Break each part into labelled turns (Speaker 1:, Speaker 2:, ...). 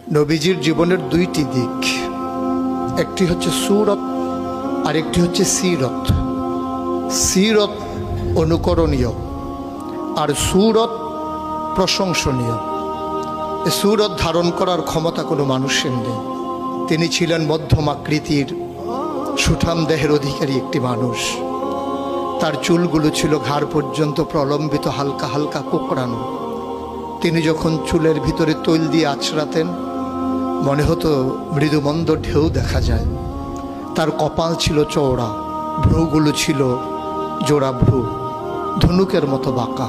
Speaker 1: নবীজির জীবনের দুইটি দিক, একটি হচ্ছে সুরত আর একটি হচ্ছে সিরত। সিরত অনুকরণীয় আর সুরত প্রশংসনীয়। সুরত ধারণ করার ক্ষমতা কোনো মানুষের নেই। তিনি ছিলেন মধ্যম আকৃতির সুঠাম দেহের অধিকারী একটি মানুষ। তার চুলগুলো ছিল ঘাড় পর্যন্ত প্রলম্বিত, হালকা হালকা কোঁকড়ানো। তিনি যখন চুলের ভিতরে তৈল দিয়ে আছড়াতেন মনে হতো মৃদুমন্দ ঢেউ দেখা যায়। তার কপাল ছিল চওড়া, ভ্রুগুলো ছিল জোড়া ভ্রু, ধনুকের মতো বাঁকা।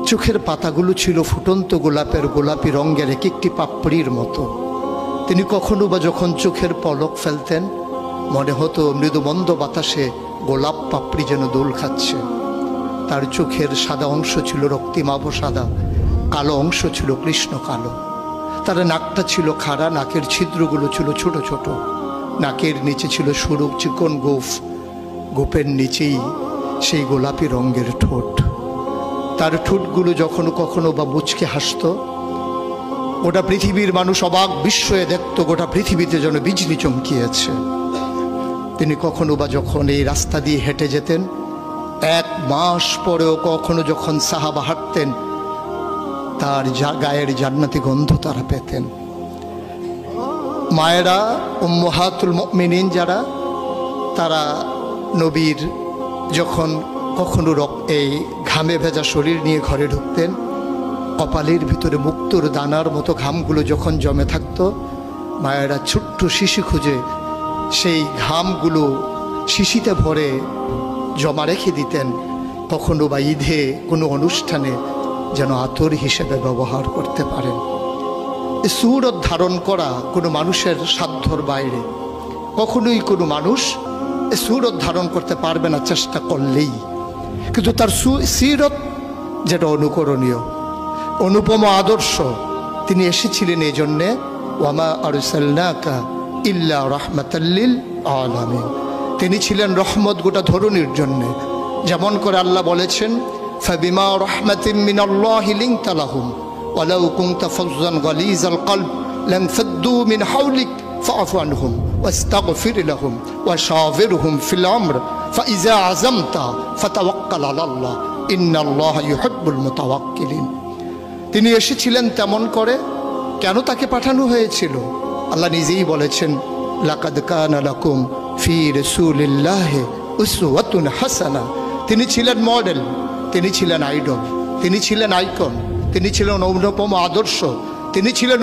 Speaker 1: চোখের পাতাগুলো ছিল ফুটন্ত গোলাপের গোলাপি রঙের এক একটি পাপড়ির মতো। তিনি কখনো বা যখন চোখের পলক ফেলতেন মনে হতো মৃদুমন্দ বাতাসে গোলাপ পাপড়ি যেন দোল খাচ্ছে। তার চোখের সাদা অংশ ছিল রক্তিমাভ সাদা, কালো অংশ ছিল কৃষ্ণ কালো। তার নাকটা ছিল খাড়া, নাকের ছিদ্রগুলো ছিল ছোট ছোট। নাকের নিচে ছিল সরু চিকন গোঁফ, গোঁফের নিচেই সেই গোলাপি রঙের ঠোঁট। তার ঠোঁটগুলো যখন কখনো বা মুচকে হাসত, গোটা পৃথিবীর মানুষ অবাক বিস্ময়ে দেখত গোটা পৃথিবীতে যেন বিজলি চমকিয়েছে। তিনি কখনো বা যখন এই রাস্তা দিয়ে হেঁটে যেতেন, 1 মাস পরেও কখনো যখন সাহাবা হাঁটতেন তার গায়ের জান্নাতি গন্ধ তারা পেতেন। মায়েরা উম্মাহাতুল মুমিনিন যারা, তারা নবীর যখন কখনো এই ঘামে ভেজা শরীর নিয়ে ঘরে ঢুকতেন, কপালের ভিতরে মুক্তোর দানার মতো ঘামগুলো যখন জমে থাকতো, মায়েরা ছোট্ট শিশি খুঁজে সেই ঘামগুলো শিশিতে ভরে জমা রেখে দিতেন, কখনো বা ঈদে কোনো অনুষ্ঠানে যেন আতর হিসেবে ব্যবহার করতে পারেন। এই সুরত ধারণ করা কোনো মানুষের সাধ্যর বাইরে। কখনোই কোনো মানুষ এই সুরত ধারণ করতে পারবে না চেষ্টা করলেই। কিন্তু তার সিরত যেটা অনুকরণীয়, অনুপম আদর্শ। তিনি এসেছিলেন এই জন্যে, ওয়ামা আরসালনাকা ইল্লা রাহমাতাল লিল আলামিন। তিনি ছিলেন রহমত গোটা ধরনীর জন্যে। যেমন করে আল্লাহ বলেছেন, ফাবিমা রাহমাতিন মিনাল্লাহি লিনতা লাহুম ওয়ালাউ কুনতা ফাজ্জান গালিজাল কলব লানফাদ্দু মিন হাওলিক ফাআফু আনহুম ওয়াস্তাগফির লাহুম ওয়াশাওিরহুম ফিল আমর ফাইজা আযামতা ফাতাওয়াক্কাল আলাল্লাহ ইন্নাল্লাহা ইউহিব্বুল মুতাওয়াক্কিলিন। তিনি এসেছিলেন তেমন করে। কেন তাকে পাঠানো হয়েছিল? আল্লাহ নিজেই বলেছেন, লাকাদ কানা লাকুম ফি রাসূলিল্লাহি উসওয়াতুন হাসানাহ। তিনি ছিলেন মডেল, তিনি ছিলেন আইডল, তিনি ছিলেন আইকন, তিনি ছিলেন অনুপম আদর্শ, তিনি ছিলেন